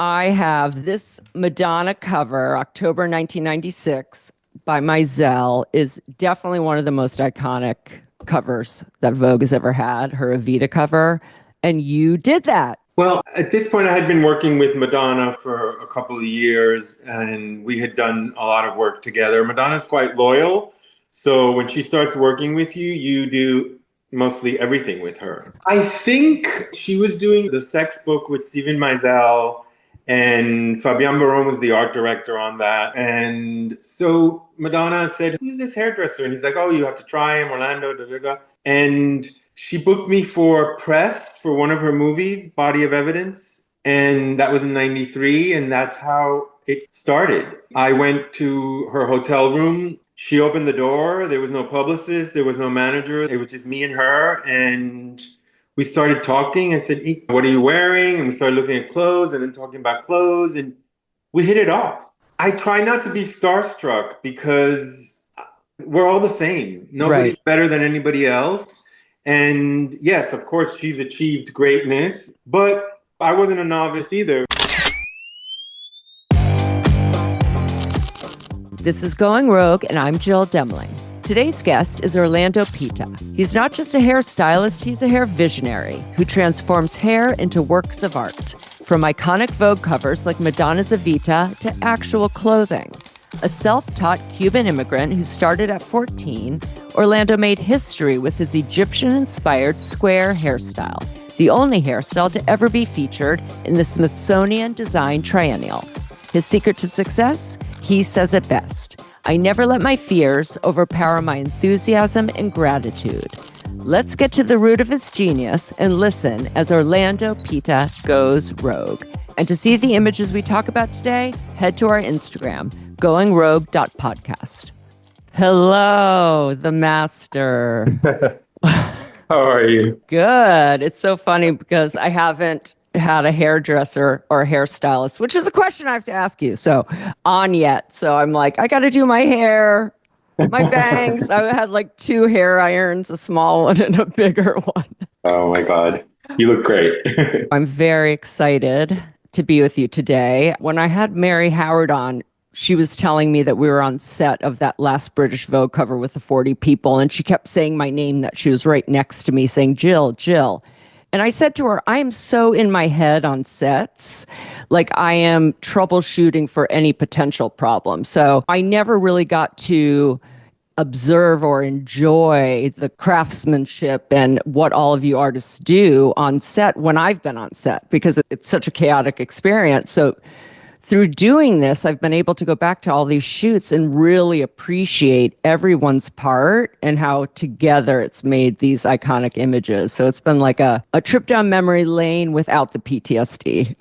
I have this Madonna cover, October 1996, by Mizell, is definitely one of the most iconic covers that Vogue has ever had, her Evita cover. And you did that. Well, at this point, I had been working with Madonna for a couple of years, and we had done a lot of work together. Madonna's quite loyal, so when she starts working with you, you do mostly everything with her. I think she was doing the sex book with Stephen Meisel, and Fabian Baron was the art director on that. And so Madonna said, "Who's this hairdresser?" And he's like, "Oh, you have to try him, Orlando, da da da." And she booked me for press for one of her movies, Body of Evidence. And that was in 93. And that's how it started. I went to her hotel room. She opened the door. There was no publicist. There was no manager. It was just me and her. And we started talking. I said, "What are you wearing?" And we started looking at clothes and then talking about clothes. And we hit it off. I try not to be starstruck because we're all the same. Nobody's better than anybody else. And yes, of course, she's achieved greatness, but I wasn't a novice either. This is Going Rogue, and I'm Jill Demling. Today's guest is Orlando Pita. He's not just a hairstylist, he's a hair visionary who transforms hair into works of art, from iconic Vogue covers like Madonna's Evita to actual clothing. A self-taught Cuban immigrant who started at 14, Orlando made history with his Egyptian-inspired square hairstyle, the only hairstyle to ever be featured in the Smithsonian Design Triennial. His secret to success? He says it best. "I never let my fears overpower my enthusiasm and gratitude." Let's get to the root of his genius and listen as Orlando Pita goes rogue. And to see the images we talk about today, head to our Instagram, goingrogue.podcast. Hello, the master. How are you? Good. It's so funny because I haven't had a hairdresser or a hairstylist, which is a question I have to ask you. So on yet. So I'm like, I got to do my hair, my bangs. I had like 2 hair irons, a small one and a bigger one. Oh my God. You look great. I'm very excited to be with you today. When I had Mary Howard on, she was telling me that we were on set of that last British Vogue cover with the 40 people. And she kept saying my name, that she was right next to me saying, Jill, Jill. And I said to her, I am so in my head on sets, like I am troubleshooting for any potential problem. So I never really got to observe or enjoy the craftsmanship and what all of you artists do on set when I've been on set, because it's such a chaotic experience. So through doing this, I've been able to go back to all these shoots and really appreciate everyone's part and how together it's made these iconic images. So it's been like a trip down memory lane without the PTSD.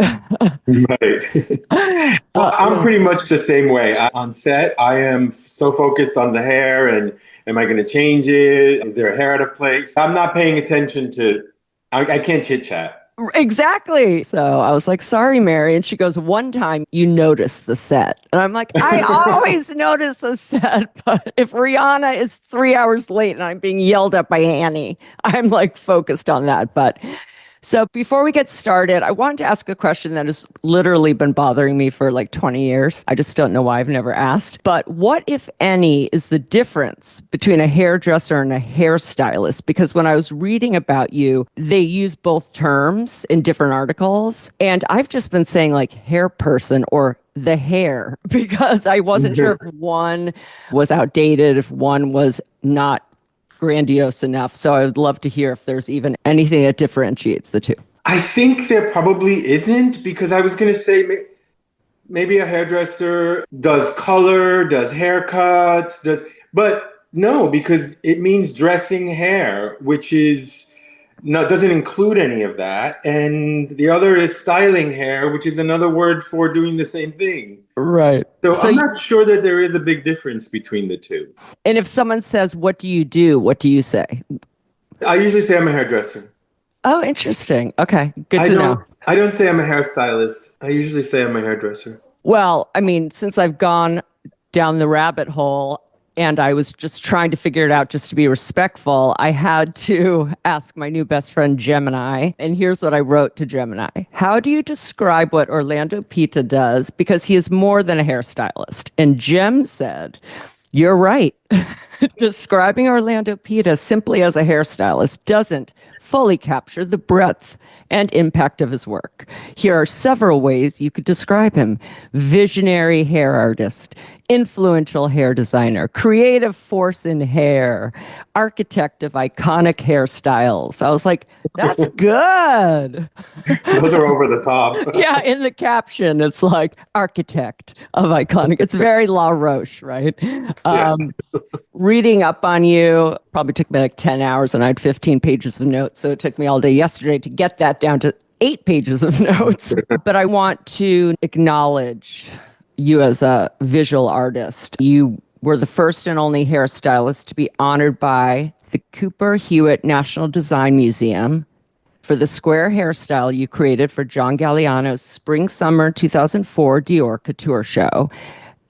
Right. Well, I'm pretty much the same way. On set, I am so focused on the hair and am I going to change it? Is there a hair out of place? I'm not paying attention to, I can't chit chat. Exactly. So I was like, sorry, Mary. And she goes, one time you noticed the set. And I'm like, I always notice the set. But if Rihanna is 3 hours late and I'm being yelled at by Annie, I'm like focused on that. But so before we get started, I wanted to ask a question that has literally been bothering me for like 20 years. I just don't know why I've never asked. But what, if any, is the difference between a hairdresser and a hairstylist? Because when I was reading about you, they use both terms in different articles. And I've just been saying like hair person or the hair because I wasn't sure if one was outdated, if one was not grandiose enough. So I would love to hear if there's even anything that differentiates the two. I think there probably isn't, because I was going to say maybe a hairdresser does color, does haircuts, but no, because it means dressing hair, which doesn't include any of that. And the other is styling hair, which is another word for doing the same thing. Right. So I'm not sure that there is a big difference between the two. And if someone says, what do you do? What do you say? I usually say I'm a hairdresser. Oh, interesting. Okay. Good to know. I don't say I'm a hairstylist. I usually say I'm a hairdresser. Well, I mean, since I've gone down the rabbit hole and I was just trying to figure it out just to be respectful, I had to ask my new best friend, Gemini. And here's what I wrote to Gemini. How do you describe what Orlando Pita does? Because he is more than a hairstylist. And Gem said, you're right. Describing Orlando Pita simply as a hairstylist doesn't fully capture the breadth and impact of his work. Here are several ways you could describe him: visionary hair artist, influential hair designer, creative force in hair, architect of iconic hairstyles. I was like, that's good. Those are over the top. Yeah, in the caption, it's like architect of iconic. It's very La Roche, right? Yeah. Reading up on you probably took me like 10 hours and I had 15 pages of notes. So it took me all day yesterday to get that down to 8 pages of notes. But I want to acknowledge you as a visual artist. You were the first and only hairstylist to be honored by the Cooper Hewitt National Design Museum for the square hairstyle you created for John Galliano's Spring-Summer 2004 Dior Couture show.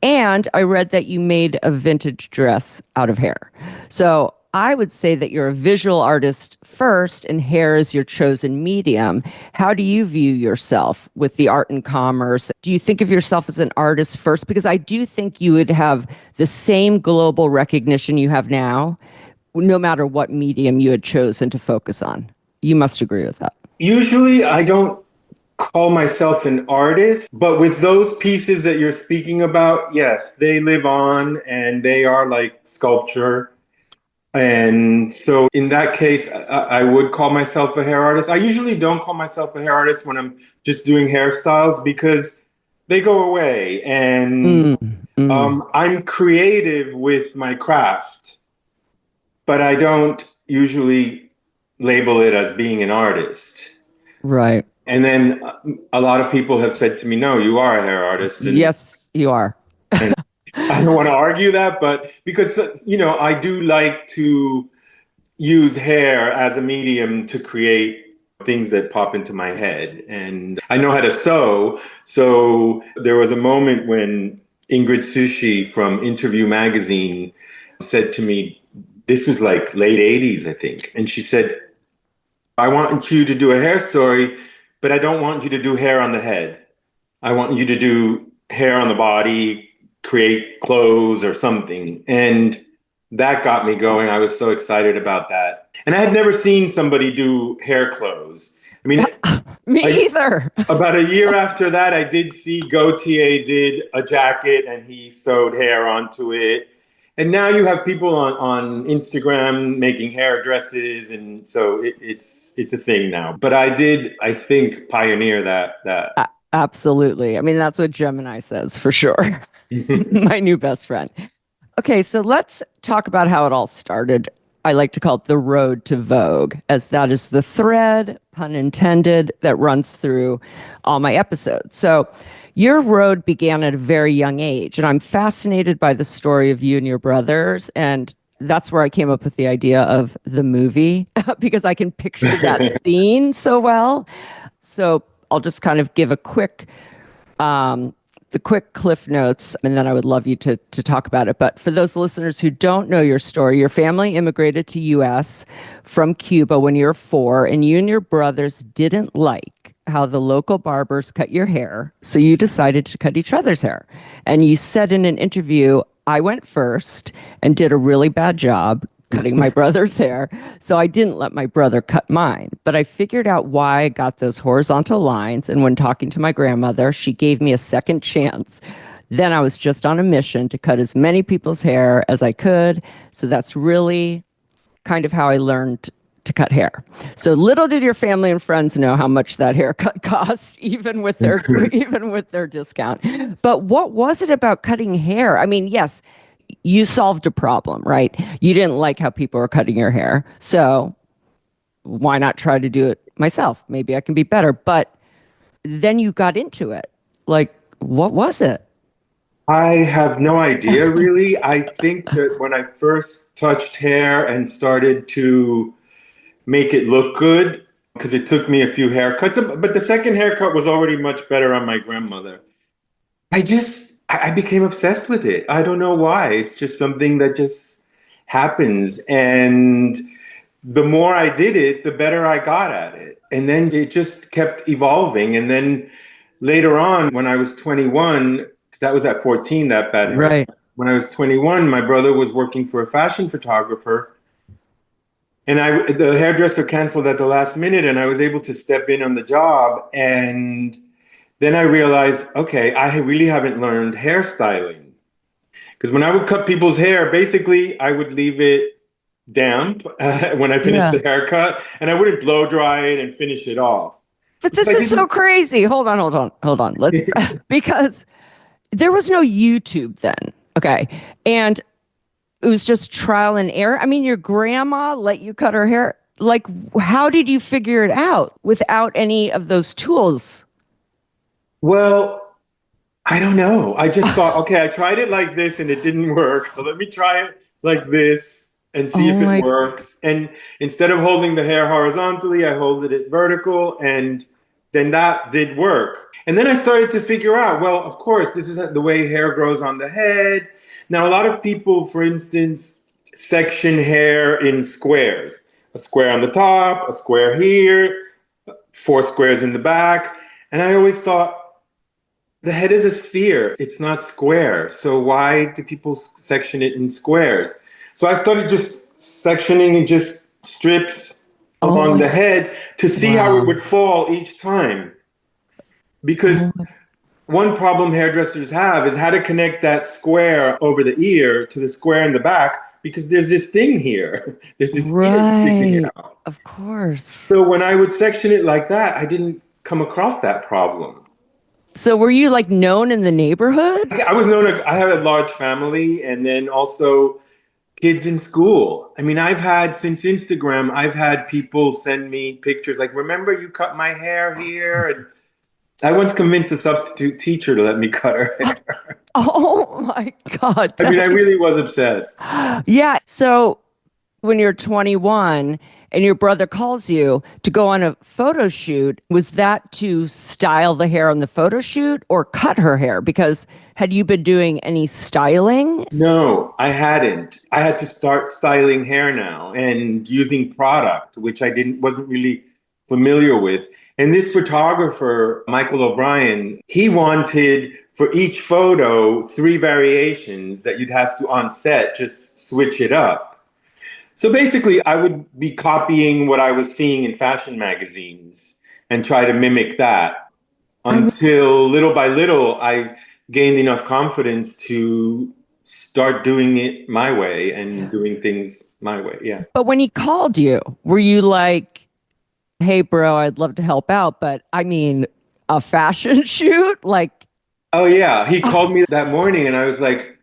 And I read that you made a vintage dress out of hair. So I would say that you're a visual artist first and hair is your chosen medium. How do you view yourself with the art and commerce? Do you think of yourself as an artist first? Because I do think you would have the same global recognition you have now, no matter what medium you had chosen to focus on. You must agree with that. Usually I don't call myself an artist, but with those pieces that you're speaking about, yes, they live on and they are like sculpture. And so in that case, I would call myself a hair artist. I usually don't call myself a hair artist when I'm just doing hairstyles because they go away. And I'm creative with my craft, but I don't usually label it as being an artist. Right. And then a lot of people have said to me, no, you are a hair artist. And, yes, you are. and I don't want to argue that, but because, I do like to use hair as a medium to create things that pop into my head. And I know how to sew. So there was a moment when Ingrid Sushi from Interview Magazine said to me, this was like late 80s, I think. And she said, I want you to do a hair story, but I don't want you to do hair on the head. I want you to do hair on the body, create clothes or something. And that got me going. I was so excited about that. And I had never seen somebody do hair clothes. I mean, me either. About a year after that, I did see Gaultier did a jacket and he sewed hair onto it. And now you have people on Instagram making hair dresses, and so it's a thing now. But I did, I think, pioneer that. Absolutely. I mean, that's what Gemini says for sure. My new best friend. Okay, so let's talk about how it all started. I like to call it the road to Vogue, as that is the thread, pun intended, that runs through all my episodes. So your road began at a very young age, and I'm fascinated by the story of you and your brothers, and that's where I came up with the idea of the movie, because I can picture that scene so well. So I'll just kind of give a quick cliff notes, and then I would love you to talk about it. But for those listeners who don't know your story, your family immigrated to U.S. from Cuba when you were 4, and you and your brothers didn't like how the local barbers cut your hair, so you decided to cut each other's hair. And you said in an interview, I went first and did a really bad job cutting my brother's hair, so I didn't let my brother cut mine. But I figured out why I got those horizontal lines, and when talking to my grandmother, she gave me a second chance. Then I was just on a mission to cut as many people's hair as I could, so that's really kind of how I learned to cut hair. So little did your family and friends know how much that haircut cost, even with their discount. But what was it about cutting hair? I mean, yes, you solved a problem, right? You didn't like how people were cutting your hair. So why not try to do it myself? Maybe I can be better. But then you got into it. Like, what was it? I have no idea, really. I think that when I first touched hair and started to make it look good, because it took me a few haircuts, but the second haircut was already much better on my grandmother. I just I became obsessed with it. I don't know why. It's just something that just happens. And the more I did it, the better I got at it. And then it just kept evolving. And then later on, when I was 21, that was at 14, that bad haircut. Right. When I was 21, my brother was working for a fashion photographer. And the hairdresser canceled at the last minute, and I was able to step in on the job. And then I realized, okay, I really haven't learned hairstyling. Because when I would cut people's hair, basically I would leave it damp when I finished the haircut, and I wouldn't blow dry it and finish it off. But this is so crazy. Hold on. Let's because there was no YouTube then. Okay. And it was just trial and error. I mean, your grandma let you cut her hair. Like, how did you figure it out without any of those tools? Well, I don't know. I just thought, okay, I tried it like this and it didn't work. So let me try it like this and see if it works. And instead of holding the hair horizontally, I hold it vertical, and then that did work. And then I started to figure out, well, of course, this is the way hair grows on the head. Now, a lot of people, for instance, section hair in squares. A square on the top, a square here, 4 squares in the back. And I always thought, the head is a sphere. It's not square. So why do people section it in squares? So I started just sectioning in just strips along the head to see how it would fall each time. Because one problem hairdressers have is how to connect that square over the ear to the square in the back, because there's this thing here. There's this ear sticking out. Of course. So when I would section it like that, I didn't come across that problem. So were you like known in the neighborhood? I was known. I have a large family, and then also kids in school. I mean, since Instagram, I've had people send me pictures like, remember you cut my hair here? And I once convinced a substitute teacher to let me cut her hair. Oh my God. I mean, I really was obsessed. Yeah. So when you're 21 and your brother calls you to go on a photo shoot, was that to style the hair on the photo shoot or cut her hair? Because had you been doing any styling? No, I hadn't. I had to start styling hair now and using product, which I wasn't really familiar with. And this photographer, Michael O'Brien, he wanted for each photo 3 variations that you'd have to on set just switch it up. So basically, I would be copying what I was seeing in fashion magazines and try to mimic that until little by little, I gained enough confidence to start doing it my way and doing things my way. Yeah. But when he called you, were you like, hey, bro, I'd love to help out, but I mean, a fashion shoot? Like, oh, yeah. He called me that morning and I was like,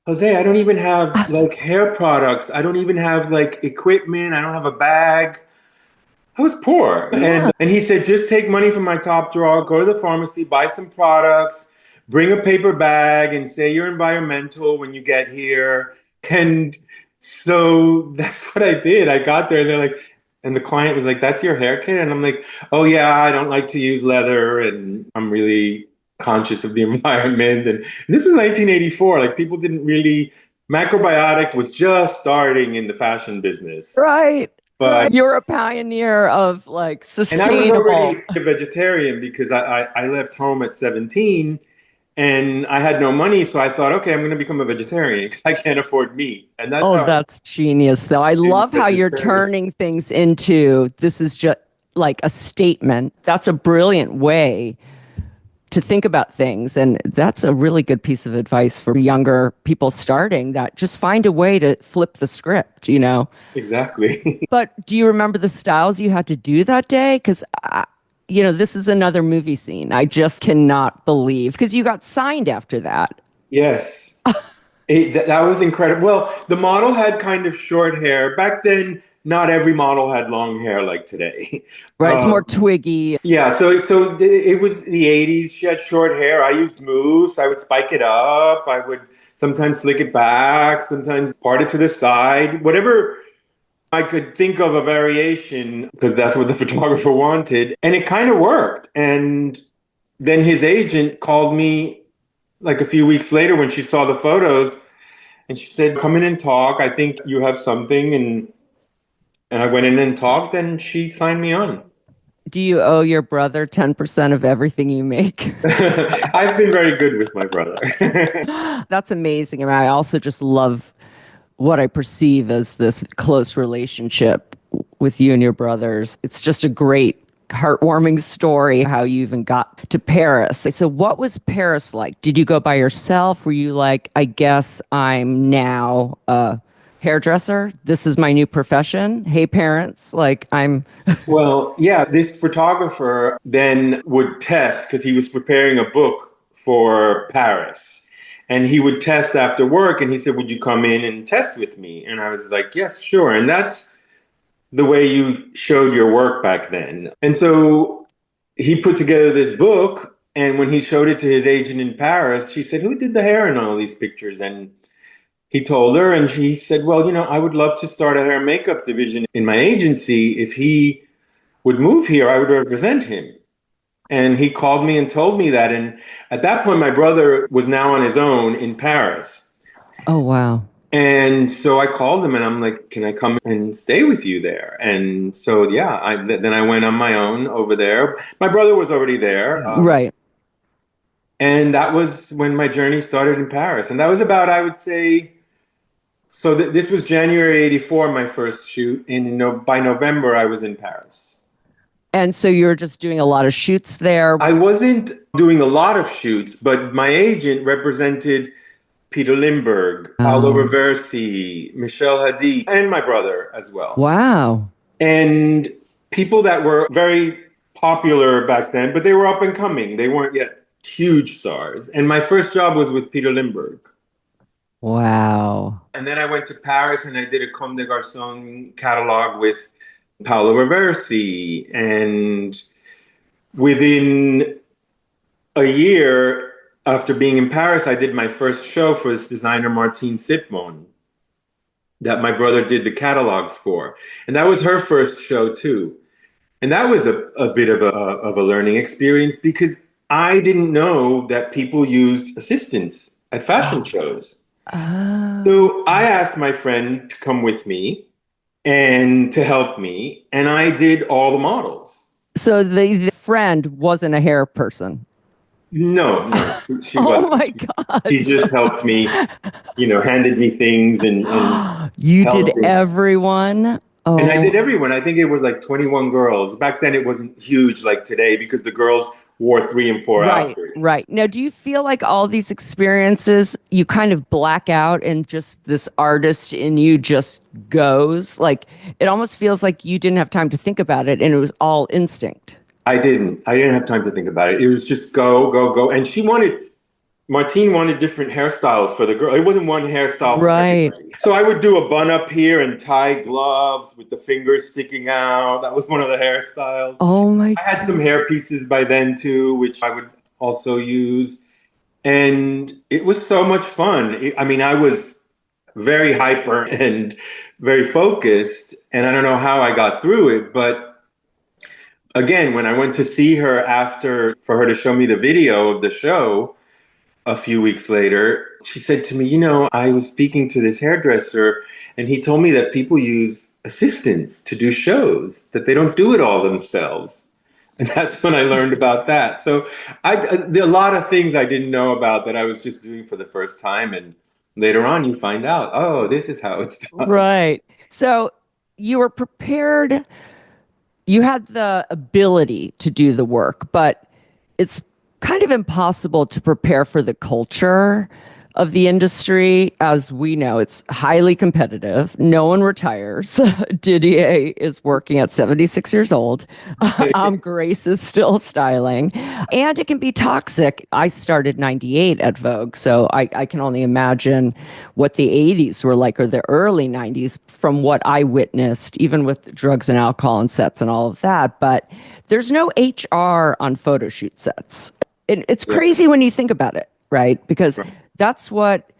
Jose, I don't even have like hair products. I don't even have like equipment. I don't have a bag. I was poor. And he said, just take money from my top drawer, go to the pharmacy, buy some products, bring a paper bag and say you're environmental when you get here. And so that's what I did. I got there and they're like, and the client was like, that's your hair kit? And I'm like, oh yeah, I don't like to use leather and I'm really conscious of the environment. And this was 1984. Like people didn't really, macrobiotic was just starting in the fashion business. Right. But you're a pioneer of like sustainable. And I was already a vegetarian because I left home at 17 and I had no money. So I thought, okay, I'm going to become a vegetarian because I can't afford meat. And that's genius though. I love how you're turning things into, this is just like a statement. That's a brilliant way to think about things. And that's a really good piece of advice for younger people starting, that just find a way to flip the script, you know? Exactly. But do you remember the styles you had to do that day? Because, you know, this is another movie scene. I just cannot believe, because you got signed after that. Yes. That was incredible. Well, the model had kind of short hair. Back then, not every model had long hair like today. Right, it's more twiggy. Yeah, so it was the 80s. She had short hair. I used mousse. I would spike it up. I would sometimes slick it back, sometimes part it to the side. Whatever I could think of a variation, because that's what the photographer wanted. And it kind of worked. And then his agent called me like a few weeks later when she saw the photos and she said, come in and talk. I think you have something. And I went in and talked and she signed me on. Do you owe your brother 10% of everything you make? I've been very good with my brother. That's amazing. I mean, I also just love what I perceive as this close relationship with you and your brothers. It's just a great, heartwarming story how you even got to Paris. So, what was Paris like? Did you go by yourself? Were you like, I guess I'm now a hairdresser? This is my new profession. Hey, parents, like I'm. Well, yeah, this photographer then would test because he was preparing a book for Paris. And he would test after work and he said, would you come in and test with me? And I was like, yes, sure. And that's the way you showed your work back then. And so he put together this book. And when he showed it to his agent in Paris, she said, who did the hair in all these pictures? And he told her, and she said, well, I would love to start a hair and makeup division in my agency. If he would move here, I would represent him. And he called me and told me that. And at that point, my brother was now on his own in Paris. Oh, wow. And so I called him and I'm like, can I come and stay with you there? And so, yeah, then I went on my own over there. My brother was already there. Right. And that was when my journey started in Paris. And that was about, I would say, so this was January 84, my first shoot. And by November, I was in Paris. And so you were just doing a lot of shoots there? I wasn't doing a lot of shoots, but my agent represented Peter Lindbergh, Paolo Roversi, Michelle Hadid, and my brother as well. Wow. And people that were very popular back then, but they were up and coming. They weren't yet huge stars. And my first job was with Peter Lindbergh. Wow. And then I went to Paris and I did a Comme des Garçons catalog with Paolo Roversi. And within a year after being in Paris, I did my first show for this designer, Martine Sipmon, that my brother did the catalogs for. And that was her first show too. And that was a bit of a learning experience because I didn't know that people used assistants at fashion shows. So I asked my friend to come with me and to help me. And I did all the models. So the friend wasn't a hair person? No, she wasn't. Oh my God. She just helped me, handed me things and you did things. Everyone? Oh. And I did everyone. I think it was like 21 girls. Back then it wasn't huge like today because the girls wore 3 and 4 outfits. Right. Now, do you feel like all these experiences, you kind of black out and just this artist in you just goes? Like, it almost feels like you didn't have time to think about it and it was all instinct. I didn't have time to think about it. It was just go, go, go. And Martine wanted different hairstyles for the girl. It wasn't one hairstyle for everybody. So I would do a bun up here and tie gloves with the fingers sticking out. That was one of the hairstyles. Oh my God. I had some hair pieces by then too, which I would also use. And it was so much fun. I was very hyper and very focused. And I don't know how I got through it, but again, when I went to see her for her to show me the video of the show a few weeks later, she said to me, I was speaking to this hairdresser and he told me that people use assistants to do shows, that they don't do it all themselves. And that's when I learned about that. So there are a lot of things I didn't know about that I was just doing for the first time. And later on, you find out, oh, this is how it's done. Right. So you were prepared. You had the ability to do the work, but it's kind of impossible to prepare for the culture of the industry. As we know, it's highly competitive. No one retires. Didier is working at 76 years old. Grace is still styling. And it can be toxic. I started 98 at Vogue, so I can only imagine what the 80s were like, or the early 90s, from what I witnessed, even with drugs and alcohol and sets and all of that. But there's no HR on photo shoot sets. It's crazy when you think about it, right? Because that's what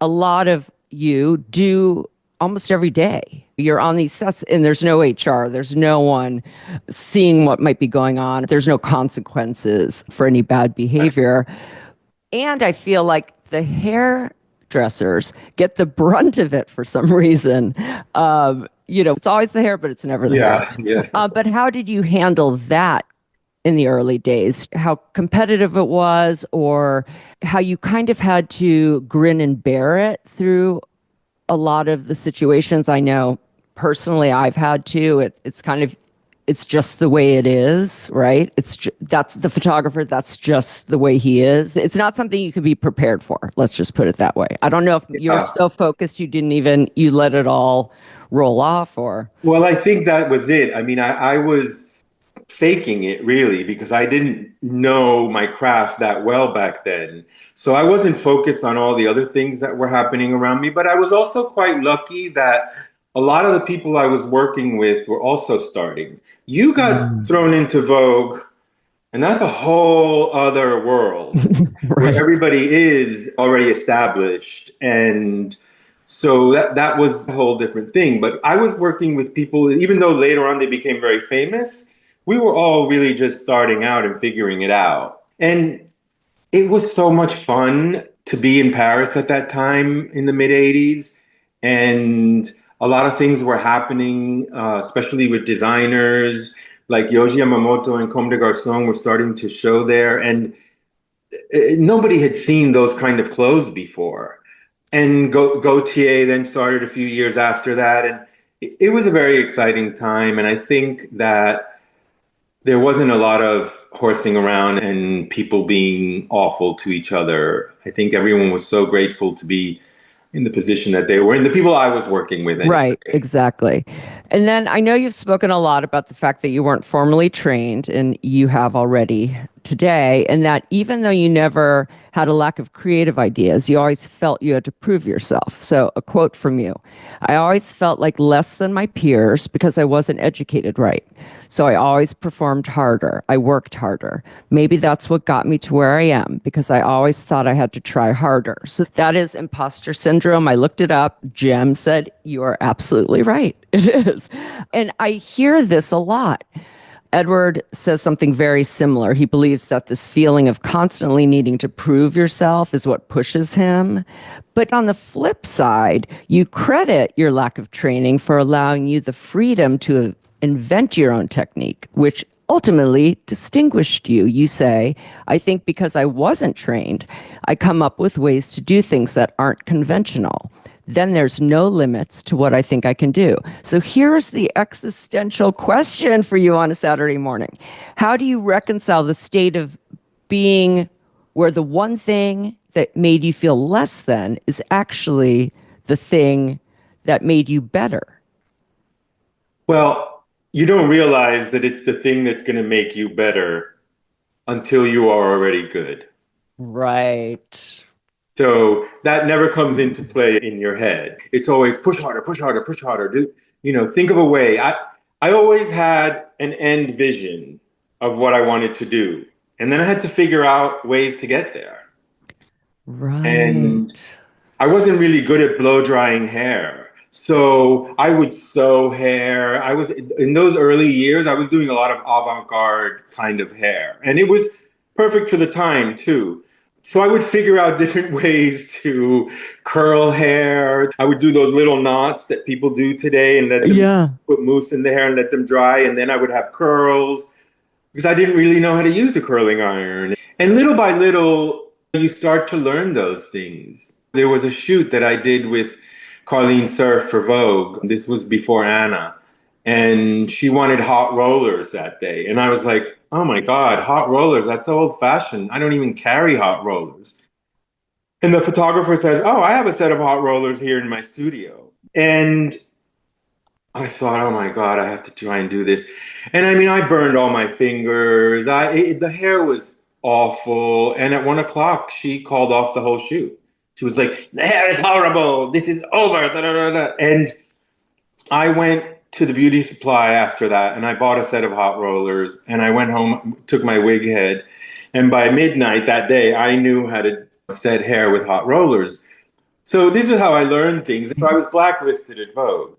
a lot of you do almost every day. You're on these sets and there's no HR. There's no one seeing what might be going on. There's no consequences for any bad behavior. And I feel like the hairdressers get the brunt of it for some reason. It's always the hair, but it's never the hair. Yeah. But how did you handle that in the early days? How competitive it was, or how you kind of had to grin and bear it through a lot of the situations? I know personally I've had to. It's just the way it is, right? That's the photographer. That's just the way he is. It's not something you could be prepared for. Let's just put it that way. I don't know if you're so focused you let it all roll off, or. Well, I think that was it. I mean, I was faking it really because I didn't know my craft that well back then. So I wasn't focused on all the other things that were happening around me. But I was also quite lucky that a lot of the people I was working with were also starting. You got thrown into Vogue, and that's a whole other world Right. where everybody is already established. And so that was a whole different thing. But I was working with people, even though later on they became very famous, we were all really just starting out and figuring it out. And it was so much fun to be in Paris at that time in the mid 80s. And a lot of things were happening, especially with designers like Yohji Yamamoto and Comme des Garçons were starting to show there. And nobody had seen those kind of clothes before. And Gaultier then started a few years after that. And it was a very exciting time. And I think that there wasn't a lot of horsing around and people being awful to each other. I think everyone was so grateful to be in the position that they were in, the people I was working with. Anyway. Right, exactly. And then I know you've spoken a lot about the fact that you weren't formally trained, and you have already today, and that even though you never had a lack of creative ideas, you always felt you had to prove yourself. So a quote from you: "I always felt like less than my peers because I wasn't educated right. So I always performed harder. I worked harder. Maybe that's what got me to where I am, because I always thought I had to try harder." So that is imposter syndrome. I looked it up. Jem said, you are absolutely right. It is. And I hear this a lot. Edward says something very similar. He believes that this feeling of constantly needing to prove yourself is what pushes him. But on the flip side, you credit your lack of training for allowing you the freedom to invent your own technique, which ultimately distinguished you. You say, "I think because I wasn't trained, I come up with ways to do things that aren't conventional. Then there's no limits to what I think I can do." So here's the existential question for you on a Saturday morning. How do you reconcile the state of being where the one thing that made you feel less than is actually the thing that made you better? Well, you don't realize that it's the thing that's going to make you better until you are already good. Right. So that never comes into play in your head. It's always push harder, push harder, push harder. Think of a way. I always had an end vision of what I wanted to do. And then I had to figure out ways to get there. Right. And I wasn't really good at blow drying hair. So I would sew hair. I was in those early years, I was doing a lot of avant-garde kind of hair. And it was perfect for the time too. So I would figure out different ways to curl hair. I would do those little knots that people do today and let them put mousse in the hair and let them dry. And then I would have curls because I didn't really know how to use a curling iron. And little by little, you start to learn those things. There was a shoot that I did with Carlene Surf for Vogue. This was before Anna. And she wanted hot rollers that day. And I was like, oh my God, hot rollers, that's so old fashioned. I don't even carry hot rollers. And the photographer says, oh, I have a set of hot rollers here in my studio. And I thought, oh my God, I have to try and do this. And I mean, I burned all my fingers. The hair was awful. And at 1 o'clock, she called off the whole shoot. She was like, the hair is horrible. This is over. Da, da, da, da. And I went to the beauty supply after that, and I bought a set of hot rollers. And I went home, took my wig head. And by midnight that day, I knew how to set hair with hot rollers. So this is how I learned things. So I was blacklisted at Vogue.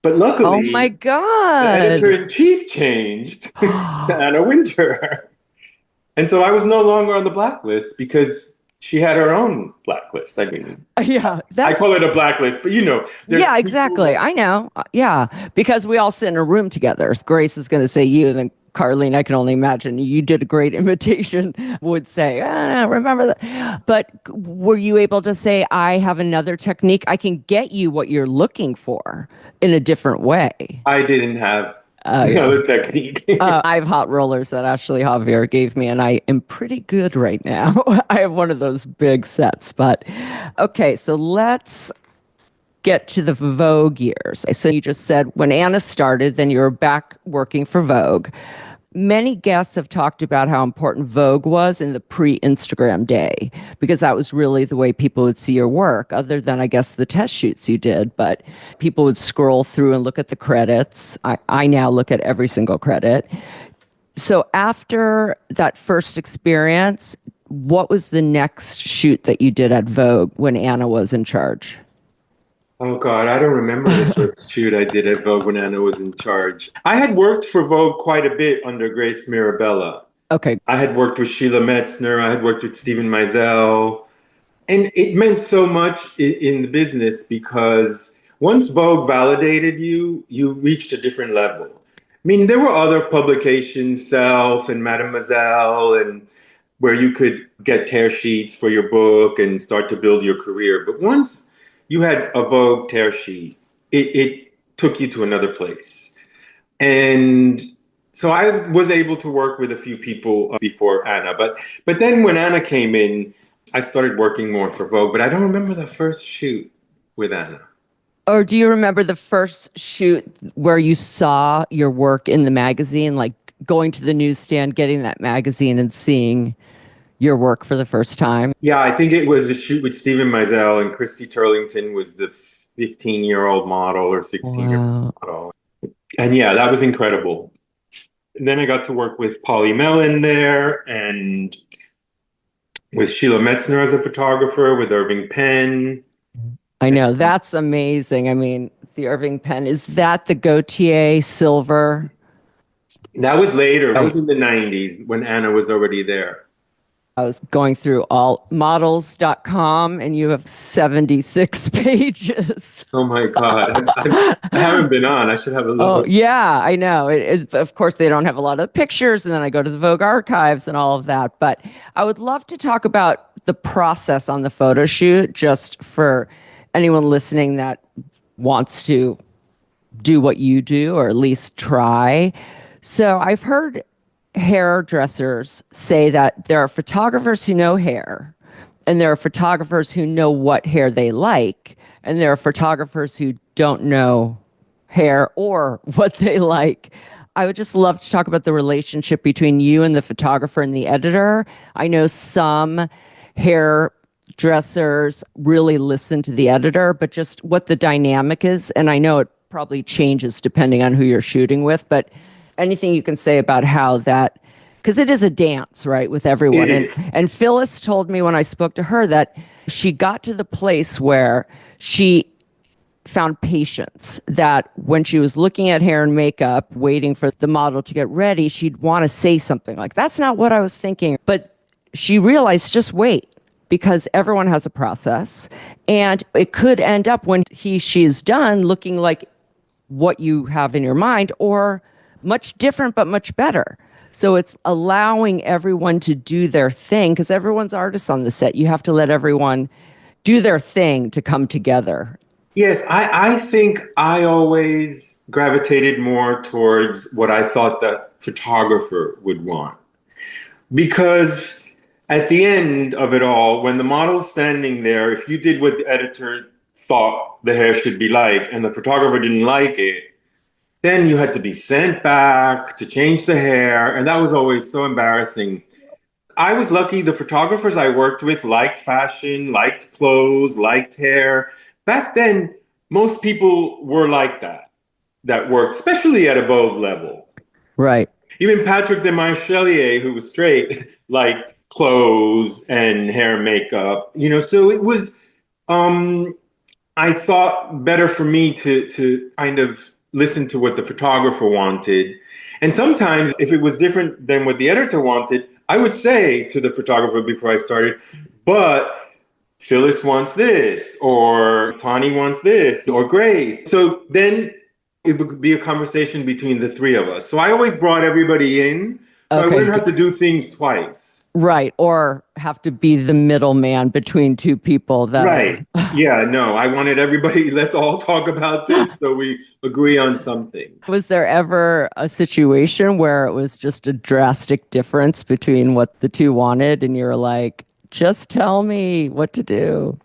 But luckily, oh my God, the editor-in-chief changed to Anna Wintour. And so I was no longer on the blacklist because She had her own blacklist. I mean, Yeah, I call it a blacklist, but there's yeah, people exactly. that, I know. Yeah, because we all sit in a room together. Grace is going to say you, and then Carlene, I can only imagine you did a great imitation, would say, no, remember that. But were you able to say, I have another technique? I can get you what you're looking for in a different way. I didn't have the Yeah. other technique. I have hot rollers that Ashley Javier gave me, and I am pretty good right now. I have one of those big sets. But okay, so let's get to the Vogue years. So you just said when Anna started, then you were back working for Vogue. Many guests have talked about how important Vogue was in the pre-Instagram day, because that was really the way people would see your work, other than, I guess, the test shoots you did. But people would scroll through and look at the credits. I now look at every single credit. So after that first experience, what was the next shoot that you did at Vogue when Anna was in charge? Oh God, I don't remember the first shoot I did at Vogue when Anna was in charge. I had worked for Vogue quite a bit under Grace Mirabella. Okay. I had worked with Sheila Metzner. I had worked with Stephen Meisel. And it meant so much in the business because once Vogue validated you, you reached a different level. I mean, there were other publications, Self and Mademoiselle, and where you could get tear sheets for your book and start to build your career. But once you had a Vogue tear sheet, it took you to another place. And so I was able to work with a few people before Anna. But then when Anna came in, I started working more for Vogue, but I don't remember the first shoot with Anna. Or do you remember the first shoot where you saw your work in the magazine, like going to the newsstand, getting that magazine and seeing your work for the first time? Yeah, I think it was a shoot with Stephen Meisel, and Christy Turlington was the 15-year-old model or 16-year-old model. And yeah, that was incredible. And then I got to work with Polly Mellon there and with Sheila Metzner as a photographer, with Irving Penn. I know, that's amazing. I mean, the Irving Penn, is that the Gautier silver? That was later. That was in the 90s when Anna was already there. I was going through all models.com and you have 76 pages. Oh my God. I haven't been on. I should have a look. Oh, yeah, I know. Of course, they don't have a lot of pictures. And then I go to the Vogue archives and all of that. But I would love to talk about the process on the photo shoot, just for anyone listening that wants to do what you do, or at least try. So I've heard hairdressers say that there are photographers who know hair, and there are photographers who know what hair they like, and there are photographers who don't know hair or what they like. I would just love to talk about the relationship between you and the photographer and the editor. I know some hairdressers really listen to the editor, but just what the dynamic is. And I know it probably changes depending on who you're shooting with, but anything you can say about how that, because it is a dance, right, with everyone. And Phyllis told me when I spoke to her that she got to the place where she found patience, that when she was looking at hair and makeup, waiting for the model to get ready, she'd want to say something like, that's not what I was thinking. But she realized, just wait, because everyone has a process. And it could end up when she's done looking like what you have in your mind, or much different, but much better. So it's allowing everyone to do their thing, because everyone's artists on the set. You have to let everyone do their thing to come together. Yes, I think I always gravitated more towards what I thought the photographer would want. Because at the end of it all, when the model's standing there, if you did what the editor thought the hair should be like and the photographer didn't like it, then you had to be sent back to change the hair. And that was always so embarrassing. I was lucky the photographers I worked with liked fashion, liked clothes, liked hair. Back then, most people were like that worked, especially at a Vogue level. Right. Even Patrick de Marchelier, who was straight, liked clothes and hair and makeup. So it was, I thought, better for me to kind of listen to what the photographer wanted. And sometimes if it was different than what the editor wanted, I would say to the photographer before I started, but Phyllis wants this, or Tawny wants this, or Grace. So then it would be a conversation between the three of us. So I always brought everybody in, so I Okay. wouldn't have to do things twice. Right. Or have to be the middleman between two people that Right. Yeah, no, I wanted everybody, let's all talk about this so we agree on something. Was there ever a situation where it was just a drastic difference between what the two wanted and you're like, just tell me what to do?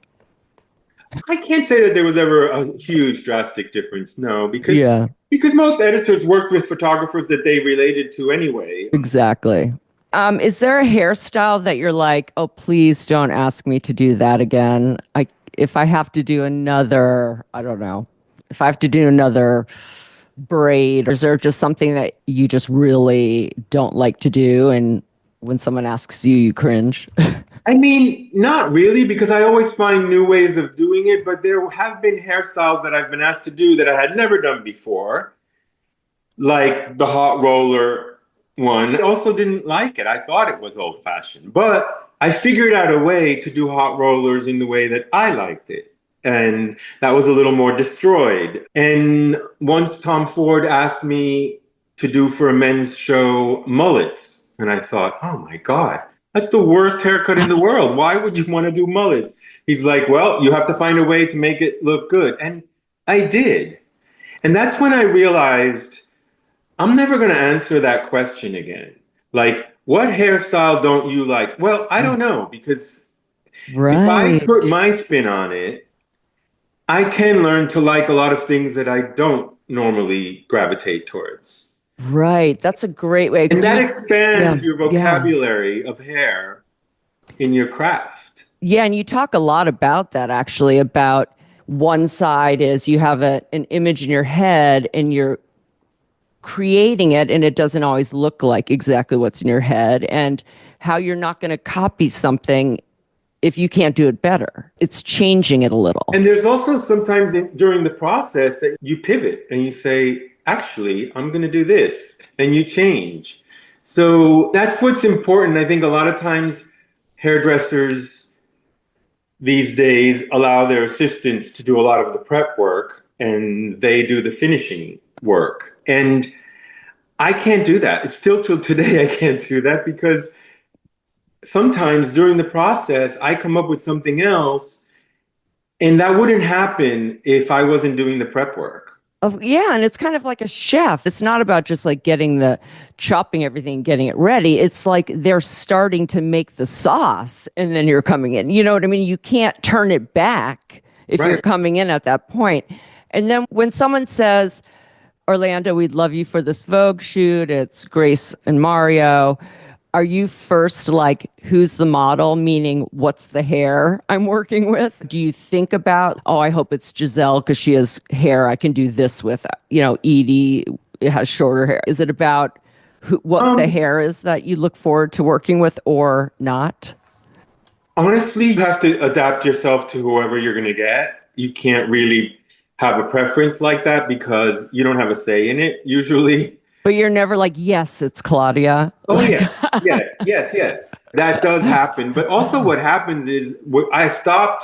I can't say that there was ever a huge drastic difference, no, because Yeah, because most editors worked with photographers that they related to anyway. exactly. Is there a hairstyle that you're like, oh, please don't ask me to do that again? If I have to do another, I don't know, if I have to do another braid, or is there just something that you just really don't like to do? And when someone asks you, you cringe? I mean, not really, because I always find new ways of doing it, but there have been hairstyles that I've been asked to do that I had never done before, like the hot roller one. I also didn't like it. I thought it was old-fashioned, but I figured out a way to do hot rollers in the way that I liked it. And that was a little more destroyed. And once Tom Ford asked me to do for a men's show mullets, and I thought, oh my God, that's the worst haircut in the world. Why would you want to do mullets? He's like, well, you have to find a way to make it look good. And I did. And that's when I realized I'm never going to answer that question again. Like, what hairstyle don't you like? Well, I don't know, because if I put my spin on it, I can learn to like a lot of things that I don't normally gravitate towards. Right. That's a great way. And that expands your vocabulary of hair in your craft. Yeah, and you talk a lot about that, actually, about one side is you have an image in your head and you're creating it, and it doesn't always look like exactly what's in your head, and how you're not going to copy something if you can't do it better. It's changing it a little. And there's also sometimes during the process that you pivot and you say, actually, I'm going to do this, and you change. So that's what's important. I think a lot of times hairdressers these days allow their assistants to do a lot of the prep work and they do the finishing work. And I can't do that. It's still till today I can't do that, because sometimes during the process I come up with something else, and that wouldn't happen if I wasn't doing the prep work. Yeah, and it's kind of like a chef. It's not about just like chopping everything, getting it ready. It's like they're starting to make the sauce and then you're coming in. You know what I mean? You can't turn it back if you're coming in at that point. And then when someone says, Orlando, we'd love you for this Vogue shoot, it's Grace and Mario, are you first like, who's the model, meaning what's the hair I'm working with? Do you think about, oh, I hope it's Giselle because she has hair I can do this with? Edie has shorter hair. Is it about what the hair is that you look forward to working with or not? Honestly, you have to adapt yourself to whoever you're going to get. You can't really have a preference like that because you don't have a say in it usually. But you're never like, yes, it's Claudia. Oh, yes. That does happen. But also what happens is I stopped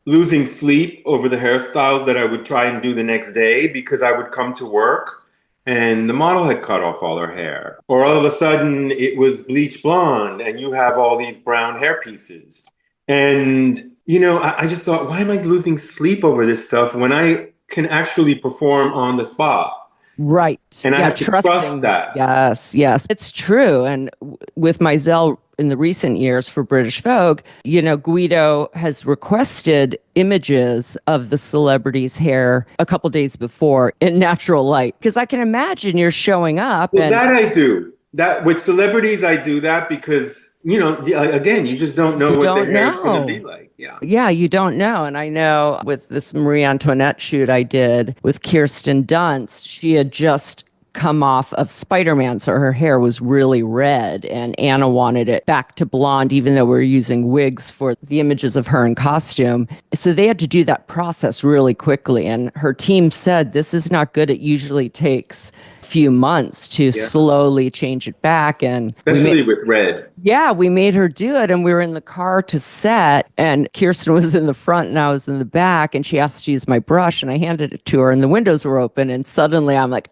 losing sleep over the hairstyles that I would try and do the next day, because I would come to work and the model had cut off all her hair. Or all of a sudden it was bleach blonde and you have all these brown hair pieces. And, I just thought, why am I losing sleep over this stuff when I can actually perform on the spot? Right. And I have to trust that. Yes. It's true. And with Mizell in the recent years for British Vogue, Guido has requested images of the celebrity's hair a couple days before in natural light. Because I can imagine you're showing up. Well, that I do. That with celebrities, I do that because, again, you just don't know what the hair is going to be like. Yeah, you don't know. And I know with this Marie Antoinette shoot I did with Kirsten Dunst, she had just come off of Spider-Man, so her hair was really red, and Anna wanted it back to blonde, even though we were using wigs for the images of her in costume. So they had to do that process really quickly, and her team said, this is not good. It usually takes few months to slowly change it back. And especially with red. Yeah, we made her do it. And we were in the car to set, and Kirsten was in the front and I was in the back, and she asked to use my brush, and I handed it to her, and the windows were open. And suddenly I'm like,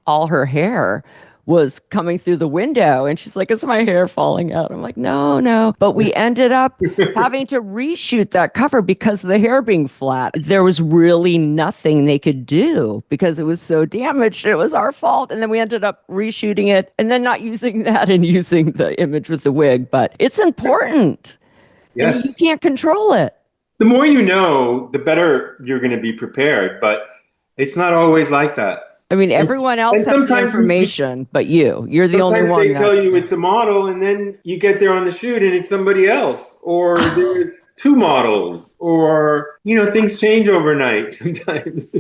all her hair was coming through the window. And she's like, is my hair falling out? I'm like, no. But we ended up having to reshoot that cover because of the hair being flat. There was really nothing they could do because it was so damaged. It was our fault. And then we ended up reshooting it and then not using that and using the image with the wig. But it's important. Yes. And you can't control it. The more you know, the better you're going to be prepared. But it's not always like that. I mean, everyone else has the information, but you're the only one. Sometimes they tell you it's a model, and then you get there on the shoot and it's somebody else, or there's two models, or, things change overnight sometimes.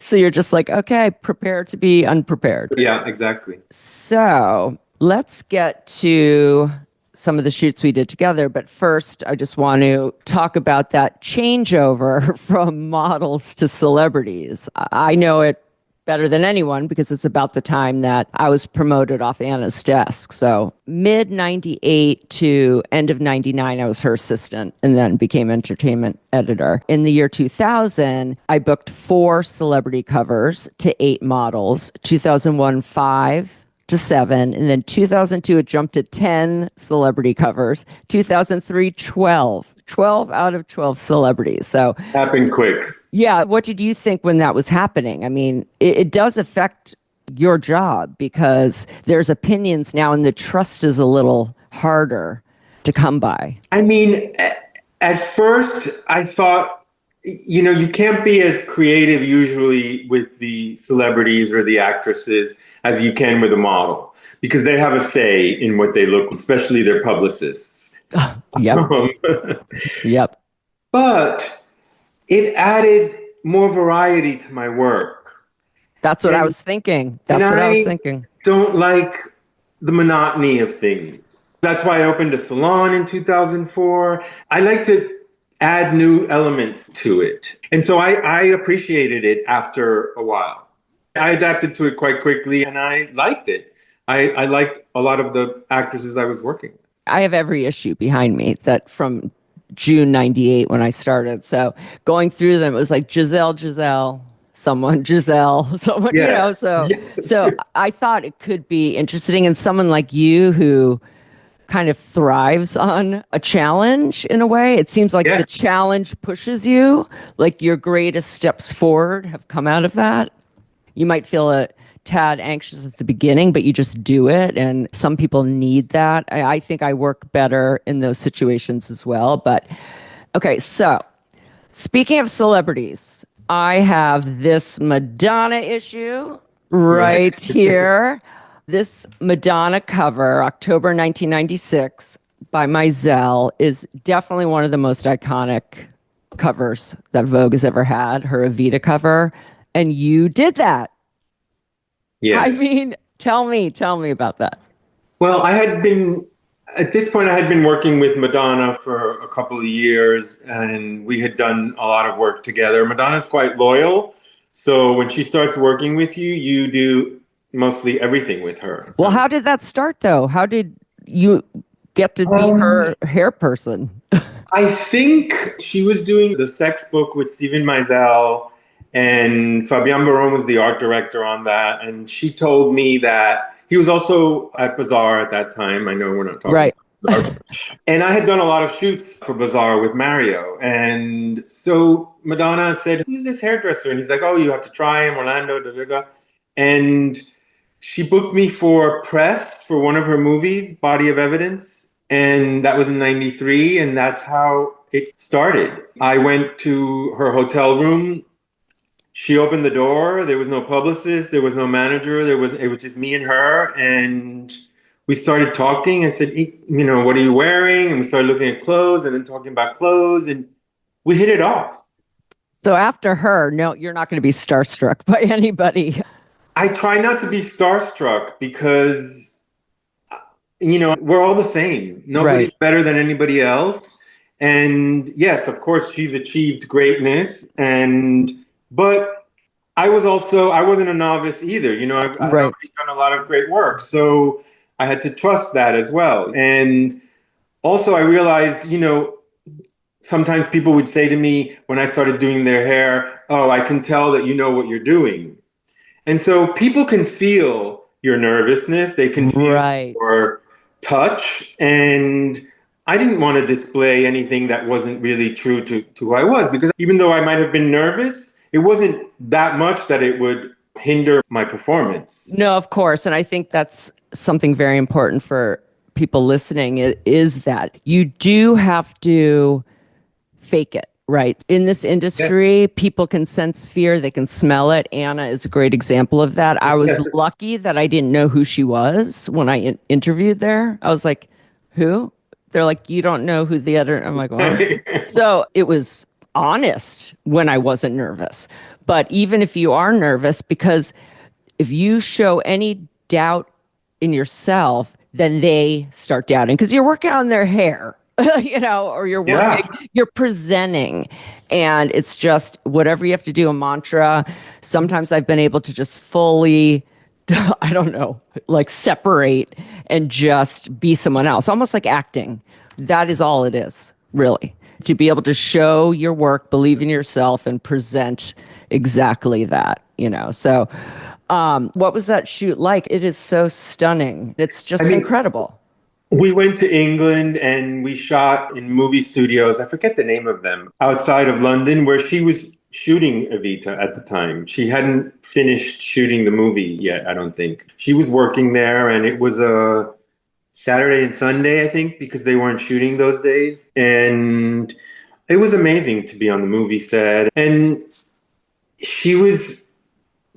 So you're just like, okay, prepare to be unprepared. Yeah, exactly. So let's get to some of the shoots we did together. But first, I just want to talk about that changeover from models to celebrities. I know it better than anyone because it's about the time that I was promoted off Anna's desk. So mid 98 to end of 99, I was her assistant and then became entertainment editor. In the year 2000, I booked 4 celebrity covers to 8 models. 2001, 5 to 7. And then 2002, it jumped to 10 celebrity covers. 2003, 12. 12 out of 12 celebrities. So happened quick. Yeah. What did you think when that was happening? I mean, it does affect your job because there's opinions now and the trust is a little harder to come by. I mean, at first I thought, you can't be as creative usually with the celebrities or the actresses as you can with a model because they have a say in what they look, especially their publicists. Yep. Yep. But it added more variety to my work. That's what I was thinking. I don't like the monotony of things. That's why I opened a salon in 2004. I like to add new elements to it. And so I appreciated it after a while. I adapted to it quite quickly and I liked it. I liked a lot of the actresses I was working with. I have every issue behind me that from June 98 when I started. So going through them, it was like Giselle, someone, Yes. So I thought it could be interesting. And someone like you who kind of thrives on a challenge in a way. It seems like the challenge pushes you, like your greatest steps forward have come out of that. You might feel a tad anxious at the beginning, but you just do it. And some people need that. I think I work better in those situations as well. But okay, so speaking of celebrities, I have this Madonna issue right here. This Madonna cover, October 1996 by Mizell, is definitely one of the most iconic covers that Vogue has ever had, her Evita cover. And you did that. Yes. I mean, tell me about that. Well, at this point, I had been working with Madonna for a couple of years, and we had done a lot of work together. Madonna's quite loyal. So when she starts working with you, you do mostly everything with her. Well, how did that start, though? How did you get to be her hair person? I think she was doing the sex book with Steven Meisel, and Fabian Baron was the art director on that. And she told me that he was also at Bazaar at that time. I know we're not talking right. about Bazaar. And I had done a lot of shoots for Bazaar with Mario. And so Madonna said, who's this hairdresser? And he's like, oh, you have to try him, Orlando, da, da, da. And she booked me for press for one of her movies, Body of Evidence. And that was in 93. And that's how it started. I went to her hotel room. She opened the door. There was no publicist. There was no manager. It was just me and her. And we started talking. I said, what are you wearing? And we started looking at clothes and then talking about clothes. And we hit it off. So after her, no, you're not going to be starstruck by anybody. I try not to be starstruck because, we're all the same. Nobody's better than anybody else. And yes, of course, she's achieved greatness. But I wasn't a novice either. I'd Right. already done a lot of great work. So I had to trust that as well. And also I realized, sometimes people would say to me when I started doing their hair, "Oh, I can tell that you know what you're doing." And so people can feel your nervousness, they can feel Right. your touch. And I didn't want to display anything that wasn't really true to who I was, because even though I might have been nervous, it wasn't that much that it would hinder my performance. No, of course. And I think that's something very important for people listening is that you do have to fake it, right? In this industry, people can sense fear, they can smell it. Anna is a great example of that. I was Yes. lucky that I didn't know who she was when I interviewed there. I was like, who? They're like, you don't know who the other. I'm like, well. So it was honest when I wasn't nervous. But even if you are nervous, because if you show any doubt in yourself, then they start doubting because you're working on their hair, or Yeah. you're presenting. And it's just whatever you have to do, a mantra. Sometimes I've been able to just fully, I don't know, like separate and just be someone else, almost like acting. That is all it is, really. To be able to show your work, believe in yourself, and present exactly that. So, what was that shoot like? It is so stunning. It's just I mean, incredible. we went to England and we shot in movie studios. I forget the name of them, outside of London, where she was shooting Evita at the time. She hadn't finished shooting the movie yet, I don't think. She was working there, and it was a Saturday and Sunday, I think, because they weren't shooting those days. And it was amazing to be on the movie set. And she was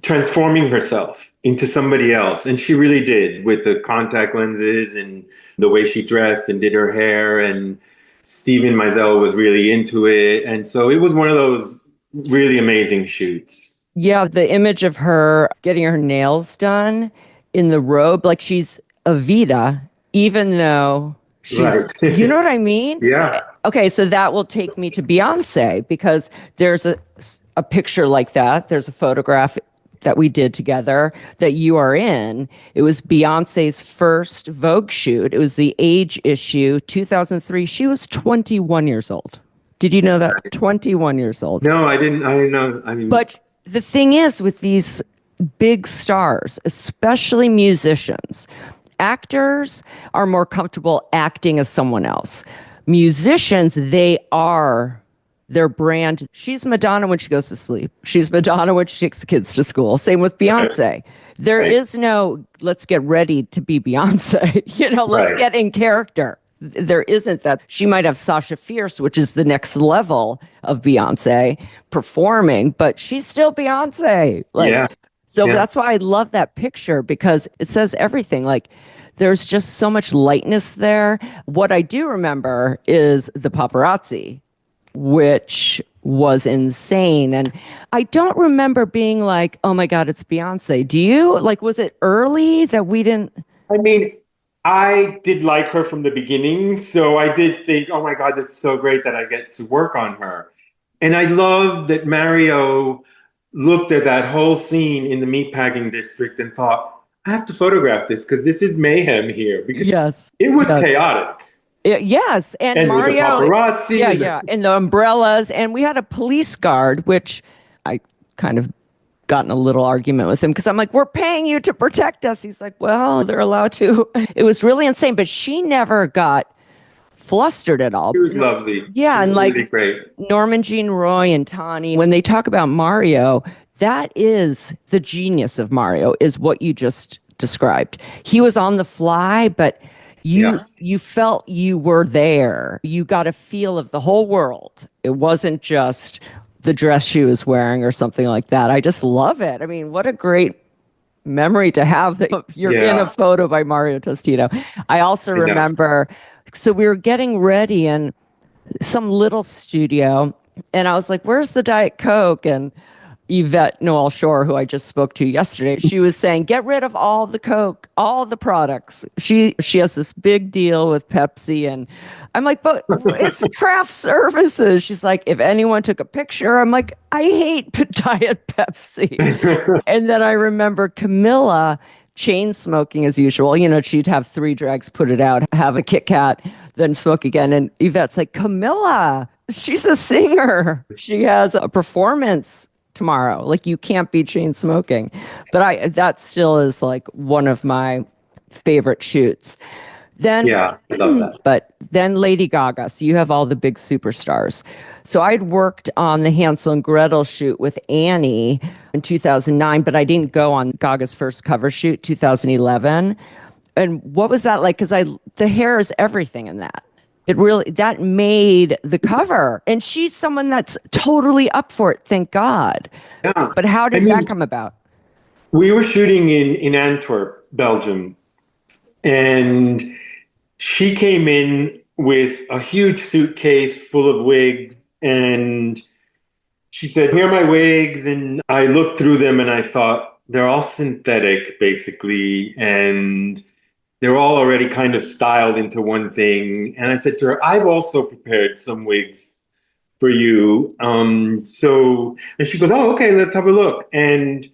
transforming herself into somebody else. And she really did, with the contact lenses and the way she dressed and did her hair. And Steven Meisel was really into it. And so it was one of those really amazing shoots. Yeah, the image of her getting her nails done in the robe, like she's Evita, even though she's, Right. you know what I mean? Yeah. Okay, so that will take me to Beyonce because there's a picture like that. There's a photograph that we did together that you are in. It was Beyonce's first Vogue shoot. It was the Age issue, 2003. She was 21 years old. Did you know that? 21 years old. No, I didn't. I didn't know. I mean, But the thing is, with these big stars, especially musicians, actors are more comfortable acting as someone else. Musicians, they are their brand. She's Madonna when she goes to sleep. She's Madonna when she takes the kids to school. Same with Beyonce. There right. is no, let's get ready to be Beyonce. Let's Right. get in character. There isn't that. She might have Sasha Fierce, which is the next level of Beyonce performing, but she's still Beyonce. Yeah. So Yeah. that's why I love that picture because it says everything. Like there's just so much lightness there. What I do remember is the paparazzi, which was insane. And I don't remember being like, oh my God, it's Beyonce. Do you? Like, was it early that we didn't? I mean, I did like her from the beginning. So I did think, oh my God, that's so great that I get to work on her. And I love that Mario looked at that whole scene in the meatpacking district and thought, I have to photograph this because this is mayhem here. Because Yes. it was Yes. chaotic. Yes, and And with the Mario, paparazzi. yeah, and the umbrellas, and we had a police guard, which I kind of got in a little argument with him because I'm like, we're paying you to protect us. He's like, well, they're allowed to. It was really insane, but she never got flustered at all. She was lovely. Yeah, She was and like really great. Norman Jean Roy and Tani, when they talk about Mario, that is the genius of Mario, is what you just described. He was on the fly, but you felt you were there. You got a feel of the whole world. It wasn't just the dress she was wearing or something like that. I just love it. I mean, what a great memory to have that you're in a photo by Mario Testino. I also remember, so we were getting ready in some little studio, and I was like, where's the Diet Coke? And Yvette Noel Shore, who I just spoke to yesterday, she was saying, get rid of all the Coke, all the products. She has this big deal with Pepsi. And I'm like, but it's craft services. She's like, if anyone took a picture, I'm like, I hate Diet Pepsi. And then I remember Camilla chain smoking as usual. You know, she'd have 3 drags, put it out, have a Kit Kat, then smoke again. And Yvette's like, Camilla, she's a singer. She has a performance tomorrow. Like, you can't be chain smoking. But that still is like one of my favorite shoots. Then, yeah, I love that. But then Lady Gaga. So you have all the big superstars. So I'd worked on the Hansel and Gretel shoot with Annie in 2009, but I didn't go on Gaga's first cover shoot, 2011. And what was that like? Because the hair is everything in that. That made the cover. And she's someone that's totally up for it, thank God. Yeah. But how did that come about? We were shooting in Antwerp, Belgium, and she came in with a huge suitcase full of wigs, and she said, here are my wigs. And I looked through them and I thought, they're all synthetic, basically, and they're all already kind of styled into one thing. And I said to her, I've also prepared some wigs for you. And she goes, oh, okay, let's have a look. And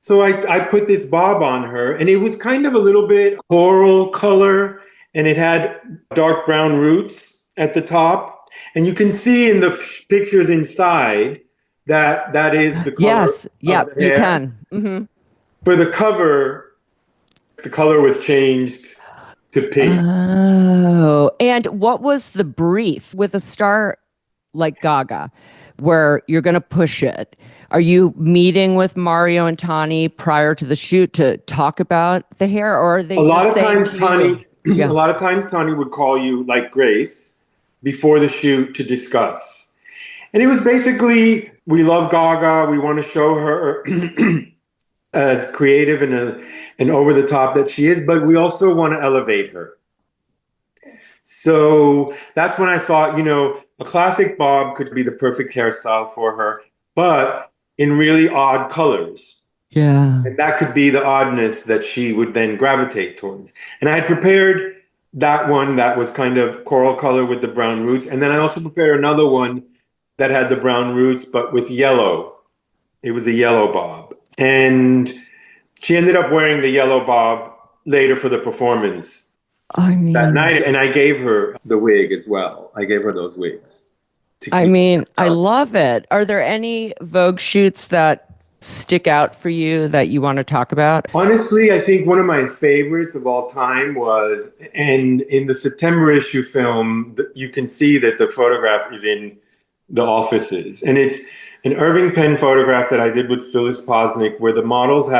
so I put this bob on her, and it was kind of a little bit coral color, and it had dark brown roots at the top. And you can see in the pictures inside that is the color. Yes, yeah, you can. Mm-hmm. For the cover, the color was changed to pink. Oh, and what was the brief with a star like Gaga, where you're going to push it? Are you meeting with Mario and Tani prior to the shoot to talk about the hair, or are they? A lot of times, Tani would call you, like Grace, before the shoot to discuss. And it was basically, we love Gaga. We want to show her as creative and over the top that she is, but we also want to elevate her. So that's when I thought, a classic bob could be the perfect hairstyle for her, but in really odd colors. Yeah. And that could be the oddness that she would then gravitate towards. And I had prepared that one that was kind of coral color with the brown roots. And then I also prepared another one that had the brown roots, but with yellow. It was a yellow bob. And she ended up wearing the yellow bob later for the performance that night. And I gave her the wig as well. I gave her those wigs. I love it. Are there any Vogue shoots that stick out for you that you want to talk about? Honestly, I think one of my favorites of all time was, and in the September issue film, you can see that the photograph is in the offices. And it's an Irving Penn photograph that I did with Phyllis Posnick, where the models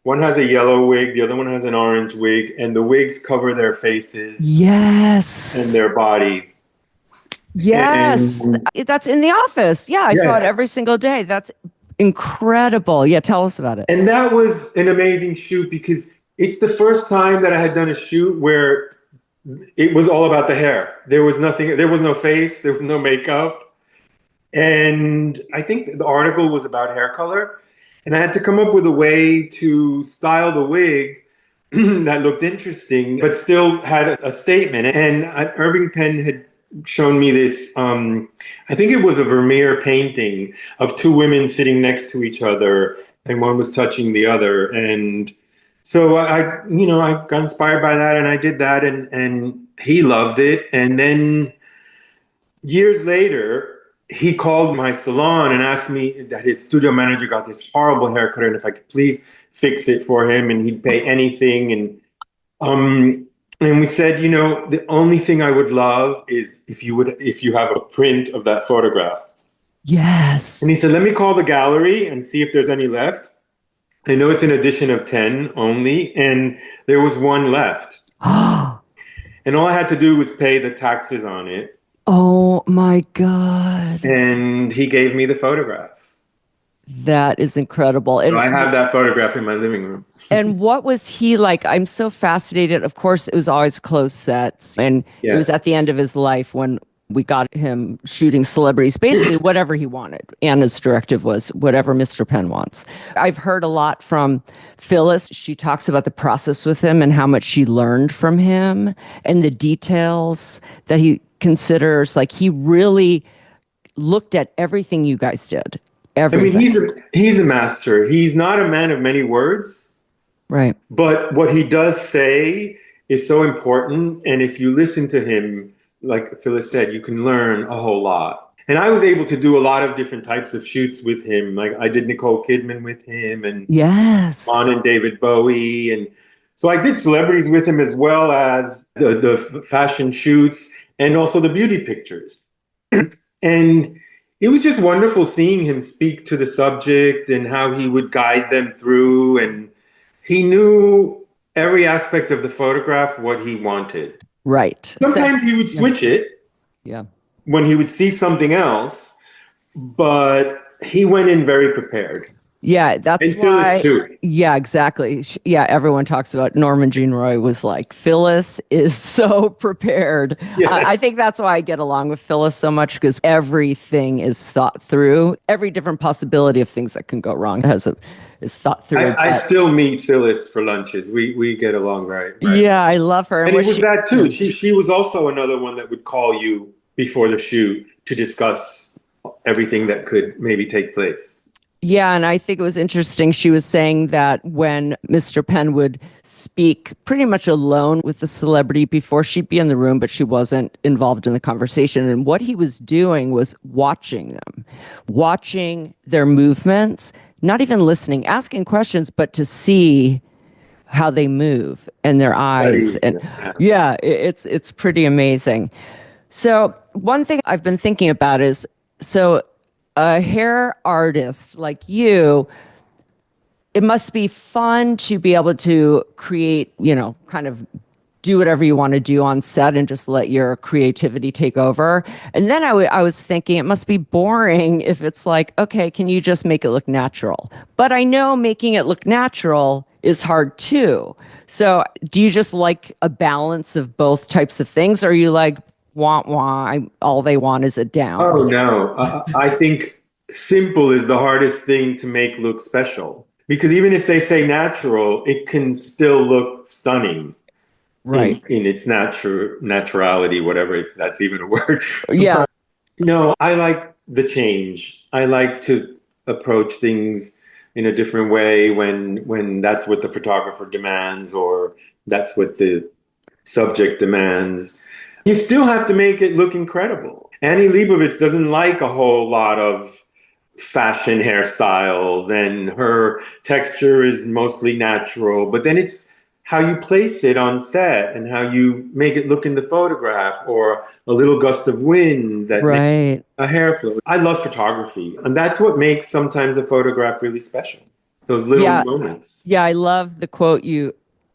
one has a yellow wig, the other one has an orange wig, and the wigs cover their faces. Yes. And their bodies. Yes. That's in the office. Yeah, I saw it every single day. That's incredible. Yeah, tell us about it. And that was an amazing shoot because it's the first time that I had done a shoot where it was all about the hair. There was nothing, there was no face, there was no makeup. And I think the article was about hair color. And I had to come up with a way to style the wig that looked interesting, but still had a statement. And Irving Penn had shown me this, I think it was a Vermeer painting of 2 women sitting next to each other, and one was touching the other. And so I got inspired by that, and I did that, and he loved it. And then years later, he called my salon and asked me that his studio manager got this horrible haircut and if I could please fix it for him, and he'd pay anything. And we said, the only thing I would love is if you have a print of that photograph. Yes. And he said, let me call the gallery and see if there's any left. I know it's an edition of 10 only, and there was one left. And all I had to do was pay the taxes on it. Oh my God. And he gave me the photograph. That is incredible. And so I have that photograph in my living room. And what was he like? I'm so fascinated. Of course, it was always close sets. And it was at the end of his life when We got him shooting celebrities, basically whatever he wanted. Anna's directive was whatever Mr. Penn wants. I've heard a lot from Phyllis. She talks about the process with him and how much she learned from him and the details that he considers. Like, he really looked at everything you guys did. Everything. I mean, he's a master. He's not a man of many words. Right. But what he does say is so important. And if you listen to him, like Phyllis said, you can learn a whole lot. And I was able to do a lot of different types of shoots with him. Like, I did Nicole Kidman with him, and yes, on and David Bowie. And so I did celebrities with him, as well as the fashion shoots and also the beauty pictures. And it was just wonderful seeing him speak to the subject and how he would guide them through. And he knew every aspect of the photograph, what he wanted. Right. Sometimes he would switch it. Yeah. When he would see something else, but he went in very prepared. Yeah, that's and why. Phyllis too. Yeah, exactly. Yeah, everyone talks about Norman Jean Roy was like, Phyllis is so prepared. Yes. I think that's why I get along with Phyllis so much, because everything is thought through. Every different possibility of things that can go wrong is thought through. I still meet Phyllis for lunches. We get along right. Yeah, I love her. And it was that too. She was also another one that would call you before the shoot to discuss everything that could maybe take place. Yeah, and I think it was interesting. She was saying that when Mr. Penn would speak pretty much alone with the celebrity before, she'd be in the room, but she wasn't involved in the conversation. And what he was doing was watching them, watching their movements, not even listening, asking questions, but to see how they move and their eyes. And yeah, it's pretty amazing. So one thing I've been thinking about is, so a hair artist like you, it must be fun to be able to create, kind of do whatever you want to do on set and just let your creativity take over. And then I was thinking it must be boring if it's like, okay, can you just make it look natural? But I know making it look natural is hard too. So do you just like a balance of both types of things? Or are you like, all they want is a down? Oh, no. I think simple is the hardest thing to make look special. Because even if they say natural, it can still look stunning. Right. In its naturality, whatever, if that's even a word. Yeah. But, no, I like the change. I like to approach things in a different way when that's what the photographer demands or that's what the subject demands. You still have to make it look incredible. Annie Leibovitz doesn't like a whole lot of fashion hairstyles, and her texture is mostly natural. But then it's how you place it on set and how you make it look in the photograph, or a little gust of wind that makes a hair flow. I love photography, and that's what makes sometimes a photograph really special. Those little moments. Yeah, I love the quote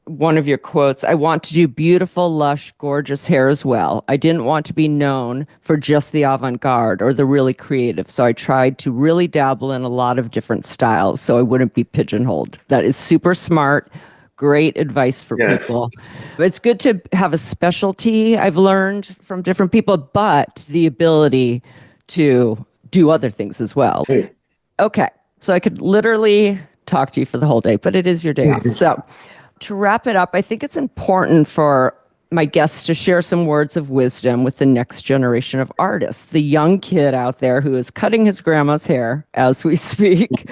one of your quotes, I want to do beautiful, lush, gorgeous hair as well. I didn't want to be known for just the avant-garde or the really creative. So I tried to really dabble in a lot of different styles so I wouldn't be pigeonholed. That is super smart. Great advice for people. It's good to have a specialty, I've learned from different people, but the ability to do other things as well. Okay. So I could literally talk to you for the whole day, but it is your day off. So to wrap it up, I think it's important for my guests to share some words of wisdom with the next generation of artists, the young kid out there who is cutting his grandma's hair as we speak,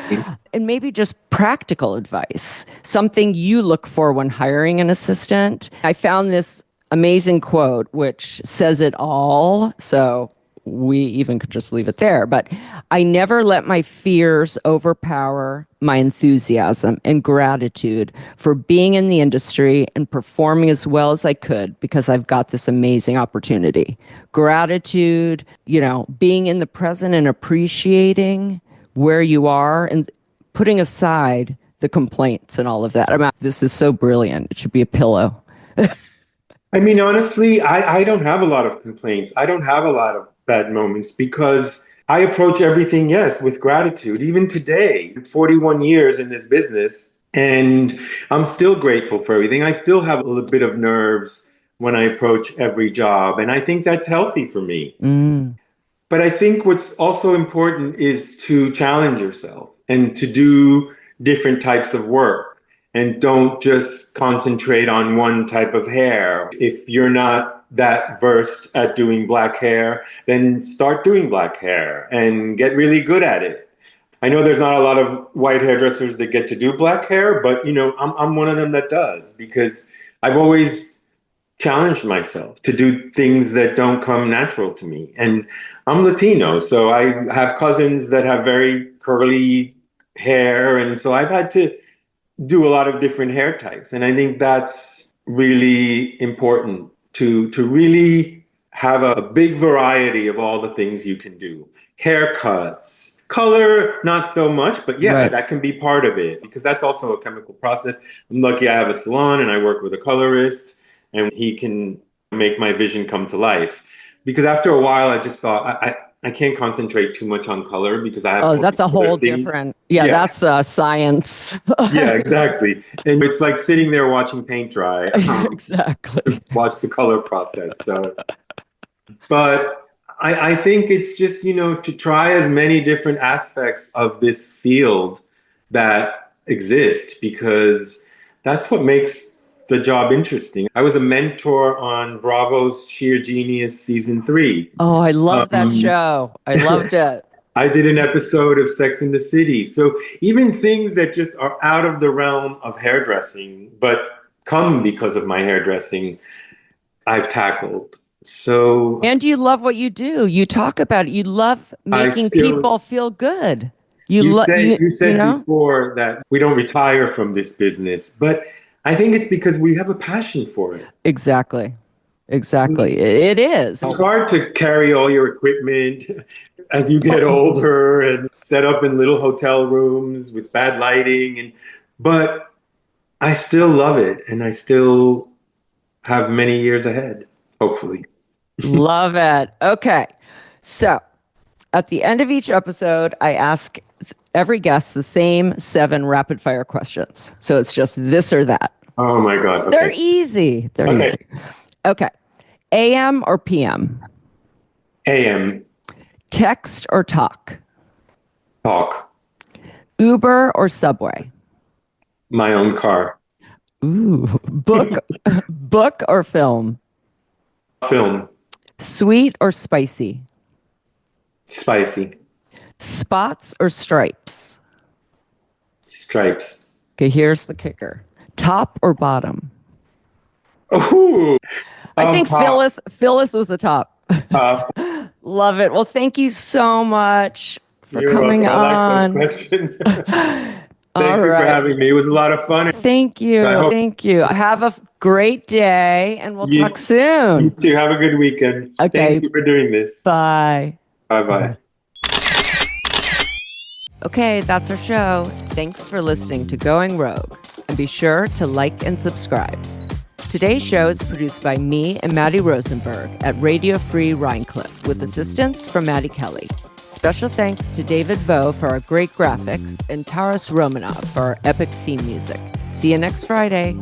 and maybe just practical advice, something you look for when hiring an assistant. I found this amazing quote, which says it all. So we even could just leave it there. But I never let my fears overpower my enthusiasm and gratitude for being in the industry and performing as well as I could because I've got this amazing opportunity. Gratitude, being in the present and appreciating where you are and putting aside the complaints and all of that. This is so brilliant. It should be a pillow. I mean, honestly, I don't have a lot of complaints. I don't have a lot of bad moments because I approach everything, with gratitude. Even today, 41 years in this business, and I'm still grateful for everything. I still have a little bit of nerves when I approach every job. And I think that's healthy for me. Mm. But I think what's also important is to challenge yourself and to do different types of work, and don't just concentrate on one type of hair. If you're not that versed at doing black hair, then start doing black hair and get really good at it. I know there's not a lot of white hairdressers that get to do black hair, but I'm one of them that does, because I've always challenged myself to do things that don't come natural to me. And I'm Latino, so I have cousins that have very curly hair, and so I've had to do a lot of different hair types. And I think that's really important to really have a big variety of all the things you can do. Haircuts, color, not so much, but yeah, that can be part of it, because that's also a chemical process. I'm lucky I have a salon and I work with a colorist, and he can make my vision come to life. Because after a while, I just thought, I can't concentrate too much on color, because I have... Oh, that's a whole different... Yeah, that's science. Yeah, exactly. And it's like sitting there watching paint dry. Exactly. Watch the color process. So, but I think it's just, to try as many different aspects of this field that exist, because that's what makes the job interesting. I was a mentor on Bravo's Sheer Genius season 3. Oh, I love that show. I loved it. I did an episode of Sex and the City. So even things that just are out of the realm of hairdressing, but come because of my hairdressing, I've tackled. So, and you love what you do. You talk about it. You love making people feel good. You said before that we don't retire from this business, but I think it's because we have a passion for it. Exactly. It is. It's hard to carry all your equipment as you get older and set up in little hotel rooms with bad lighting, but I still love it, and I still have many years ahead, hopefully. Love it. Okay. So at the end of each episode, I ask every guest the same 7 rapid fire questions. So it's just this or that. Oh my God. Okay. They're easy. Easy. Okay. AM or PM? AM. Text or talk? Talk. Uber or Subway? My own car. Ooh. Book or film? Film. Sweet or spicy? Spicy. Spots or stripes? Stripes. Okay, here's the kicker. Top or bottom? Ooh. I think top. Phyllis was a top. Love it. Well, thank you so much for coming on. I like those questions. Thank you for having me. It was a lot of fun. Thank you. Thank you. Have a great day, and we'll talk soon. You too. Have a good weekend. Okay. Thank you for doing this. Bye. Bye-bye. Okay, that's our show. Thanks for listening to Going Rogue, and be sure to like and subscribe. Today's show is produced by me and Maddie Rosenberg at Radio Free Rhinecliff, with assistance from Maddie Kelly. Special thanks to David Vo for our great graphics and Taras Romanov for our epic theme music. See you next Friday.